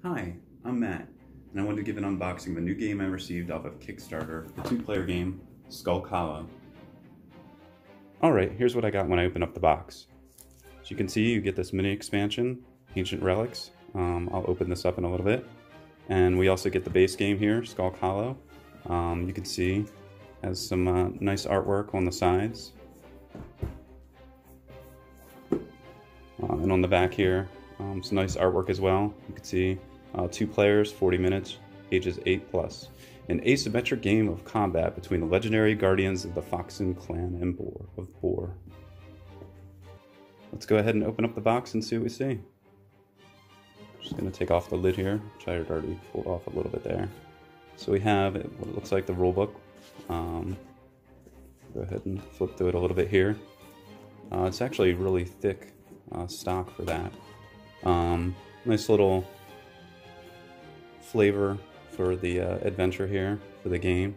Hi, I'm Matt, and I wanted to give an unboxing of a new game I received off of Kickstarter, the two-player game, Skulk Hollow. Alright, here's what I got when I opened up the box. As you can see, you get this mini expansion, Ancient Relics. I'll open this up in a little bit. And we also get the base game here, Skulk Hollow. You can see it has some nice artwork on the sides. And on the back here, some nice artwork as well. You can see 2 players, 40 minutes, ages 8+. An asymmetric game of combat between the legendary guardians of the Foxen clan and Børe. Let's go ahead and open up the box and see what we see. Just going to take off the lid here, which I had already pulled off a little bit there. So we have what it looks like the rulebook. Go ahead and flip through it a little bit here. It's actually really thick stock for that. Nice little flavor for the adventure here for the game.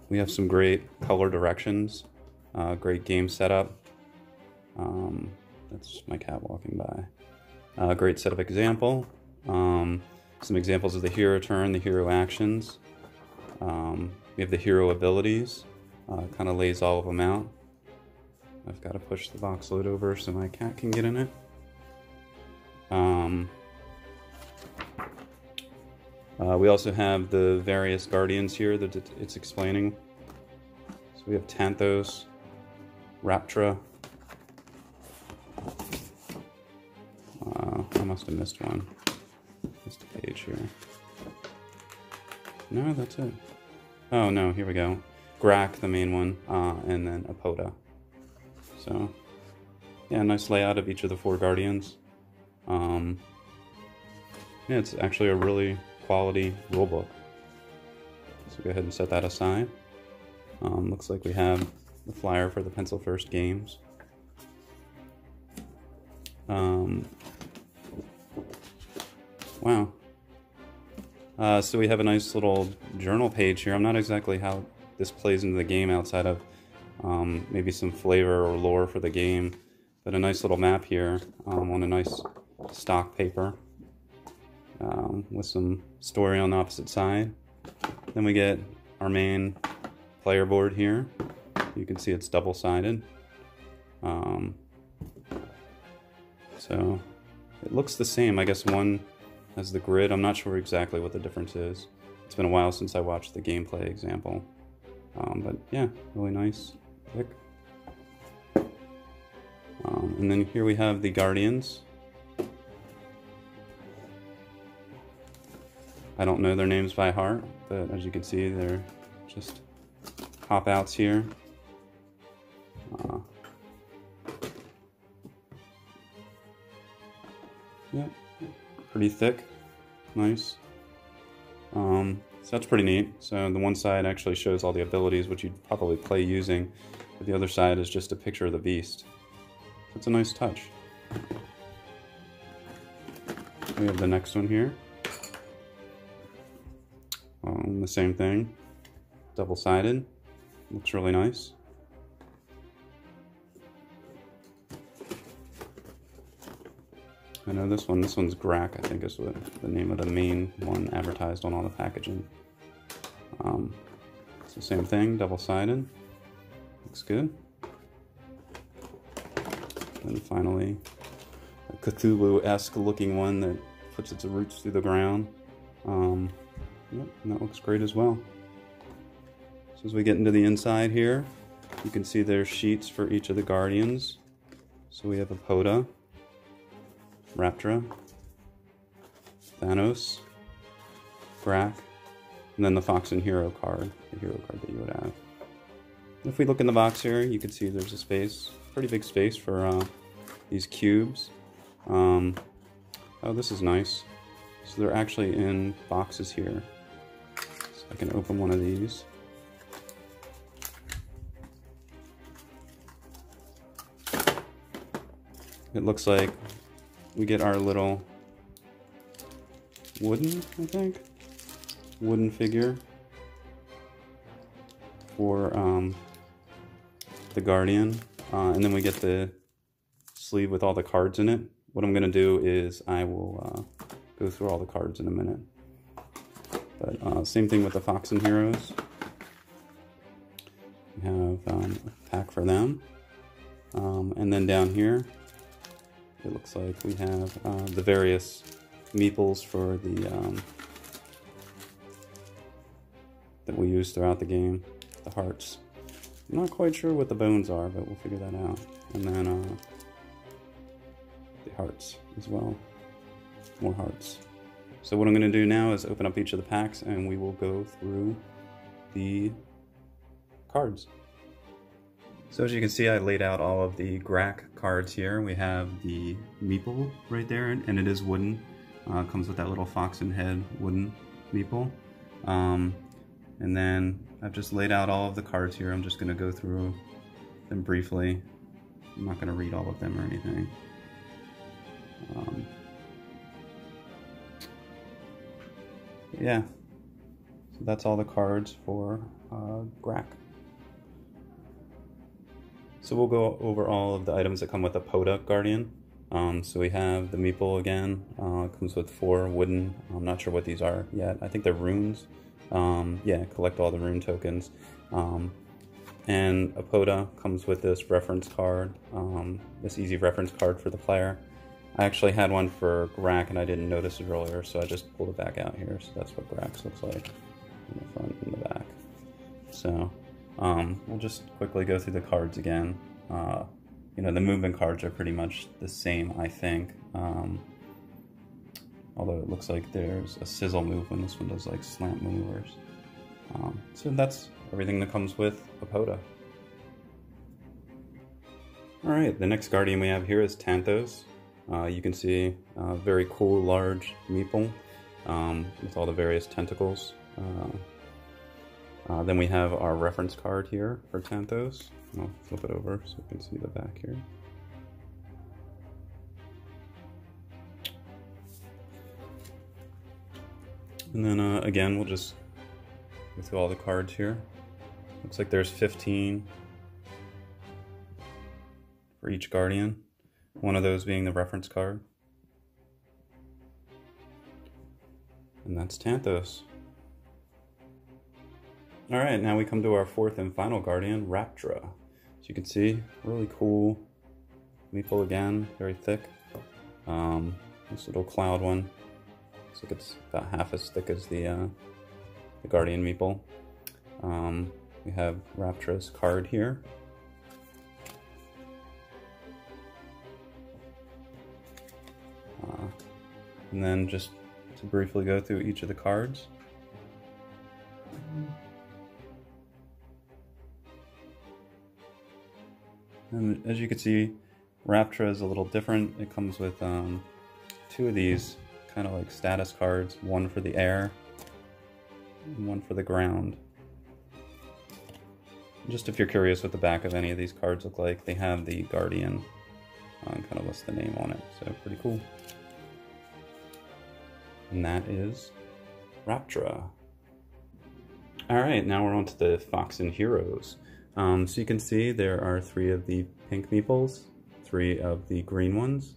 We have some great color directions, great game setup. That's my cat walking by. Great setup example. Some examples of the hero turn, the hero actions. We have the hero abilities. Kind of lays all of them out. I've got to push the box lid over so my cat can get in it. We also have the various guardians here that it's explaining. So we have Tanthos, Raptra. I must have missed one. Missed a page here. No, that's it. Oh no, here we go. Grak, the main one, and then Apoda. So, yeah, nice layout of each of the 4 guardians. Yeah, it's actually a really quality rulebook. So go ahead and set that aside. Looks like we have the flyer for the Pencil First games. Wow. So we have a nice little journal page here. I'm not exactly how this plays into the game outside of maybe some flavor or lore for the game, but a nice little map here on a nice stock paper with some story on the opposite side. Then we get our main player board here. You can see it's double-sided. So it looks the same. I guess one has the grid. I'm not sure exactly what the difference is. It's been a while since I watched the gameplay example. But yeah, really nice, thick. And then here we have the Guardians. I don't know their names by heart, but as you can see, they're just pop-outs here. Yeah, pretty thick, nice. So that's pretty neat. So the one side actually shows all the abilities, which you'd probably play using, but the other side is just a picture of the beast. So it's a nice touch. We have the next one here. The same thing, double-sided. Looks really nice. I know this one's Grak, I think is what the name of the main one advertised on all the packaging. It's the same thing, double-sided. Looks good. And finally, a Cthulhu-esque looking one that puts its roots through the ground. Yep, and that looks great as well. So as we get into the inside here, you can see there's sheets for each of the guardians. So we have Apoda, Raptra, Thanos, Grak, and then the Foxen Hero card, the hero card that you would have. If we look in the box here, you can see there's a space, pretty big space for these cubes. Oh, this is nice. So they're actually in boxes here. So I can open one of these. It looks like we get our little wooden, I think, wooden figure for the Guardian, and then we get the sleeve with all the cards in it, what I'm going to do is I will go through all the cards in a minute. But same thing with the Foxen Heroes. We have a pack for them. And then down here, it looks like we have the various meeples for the that we use throughout the game, the hearts. I'm not quite sure what the bones are, but we'll figure that out. And then the hearts as well, more hearts. So what I'm going to do now is open up each of the packs and we will go through the cards. So as you can see, I laid out all of the Grack cards here. We have the meeple right there, and it is wooden. Comes with that little Foxen head wooden meeple. And then I've just laid out all of the cards here. I'm just going to go through them briefly. I'm not going to read all of them or anything. Yeah, so that's all the cards for Grack. So we'll go over all of the items that come with a Poda Guardian. So we have the meeple again. Comes with 4 wooden. I'm not sure what these are yet. I think they're runes. Yeah, collect all the rune tokens. And a Poda comes with this reference card, this easy reference card for the player. I actually had one for Grack and I didn't notice it earlier, so I just pulled it back out here. So that's what Grack's looks like in the front and the back. So we'll just quickly go through the cards again. You know, the movement cards are pretty much the same, I think. Although it looks like there's a sizzle move when this one does like slant maneuvers. So that's everything that comes with a Poda. Alright, the next Guardian we have here is Tanthos. You can see a very cool large meeple with all the various tentacles. Then we have our reference card here for Tanthos. I'll flip it over so you can see the back here. And then again, we'll just go through all the cards here. Looks like there's 15 for each Guardian. One of those being the reference card. And that's Tanthos. Alright, now we come to our 4th and final Guardian, Raptra. As you can see, really cool meeple again, very thick. This little cloud one. Looks like it's about half as thick as the Guardian meeple. We have Raptra's card here. And then just to briefly go through each of the cards. And as you can see, Raptra is a little different. It comes with 2 of these kind of like status cards, one for the air and one for the ground. Just if you're curious what the back of any of these cards look like, they have the Guardian kind of lists the name on it, so pretty cool. And that is Raptra. Alright, now we're on to the Foxen Heroes. So you can see there are 3 of the pink meeples, 3 of the green ones,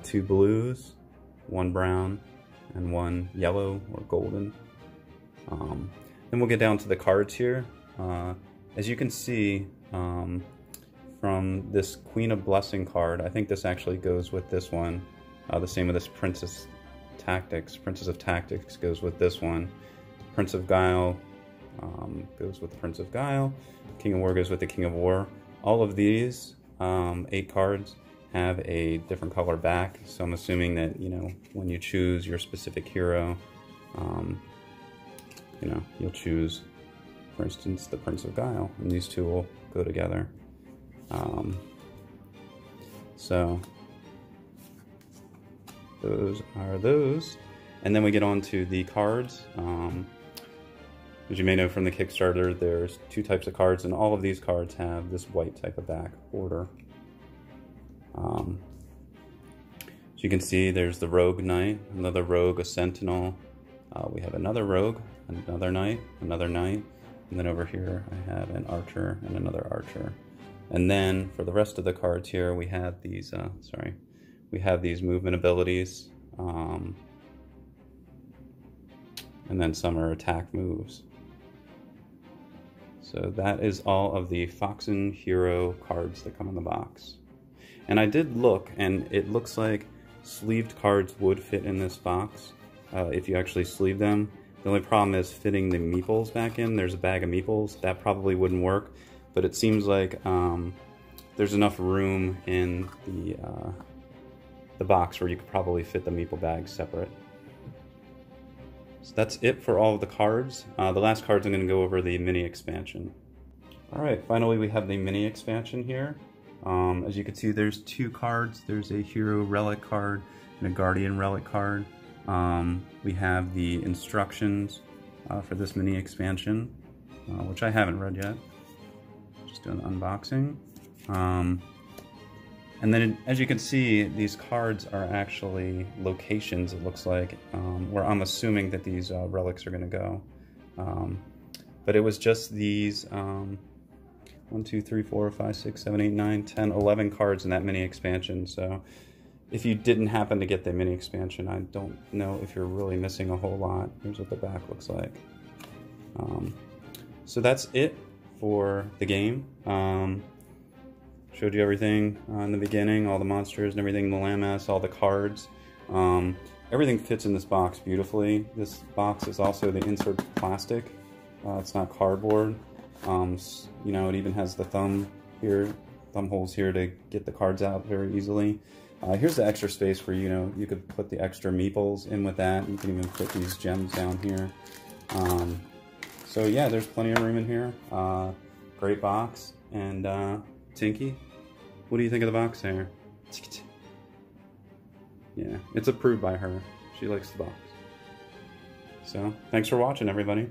2 blues, 1 brown, and 1 yellow or golden. Then we'll get down to the cards here. As you can see from this Queen of Blessing card, I think this actually goes with this one. The same with this Princess of Tactics goes with this one. Prince of Guile goes with the Prince of Guile. King of War goes with the King of War. All of these 8 cards have a different color back, so I'm assuming that, you know, when you choose your specific hero, you know, you'll choose, for instance, the Prince of Guile, and these 2 will go together. So those are those. And then we get on to the cards. As you may know from the Kickstarter, there's 2 types of cards, and all of these cards have this white type of back border. So you can see there's the Rogue Knight, another Rogue, a Sentinel. We have another Rogue, another Knight, and then over here I have an Archer and another Archer. And then for the rest of the cards here, we have these, we have these movement abilities, and then some are attack moves. So that is all of the Foxen Hero cards that come in the box. And I did look, and it looks like sleeved cards would fit in this box if you actually sleeve them. The only problem is fitting the meeples back in. There's a bag of meeples. That probably wouldn't work, but it seems like there's enough room in the box where you could probably fit the meeple bags separate. So that's it for all of the cards. The last cards I'm going to go over the mini expansion. Alright, finally we have the mini expansion here. As you can see, there's two cards. There's a Hero Relic card and a Guardian Relic card. We have the instructions for this mini expansion, which I haven't read yet. Just doing the unboxing. And then, as you can see, these cards are actually locations, it looks like, where I'm assuming that these relics are going to go. But it was just these 1, 2, 3, 4, 5, 6, 7, 8, 9, 10, 11 cards in that mini expansion. So if you didn't happen to get the mini expansion, I don't know if you're really missing a whole lot. Here's what the back looks like. So that's it for the game. Showed you everything in the beginning, all the monsters and everything, the landmass, all the cards. Everything fits in this box beautifully. This box is also the insert plastic. It's not cardboard. You know, it even has the thumb holes here to get the cards out very easily. Here's the extra space where, you know, you could put the extra meeples in with that. You can even put these gems down here. So yeah, there's plenty of room in here. Great box. And Tinky, what do you think of the box there? Yeah, it's approved by her. She likes the box. So, thanks for watching, everybody.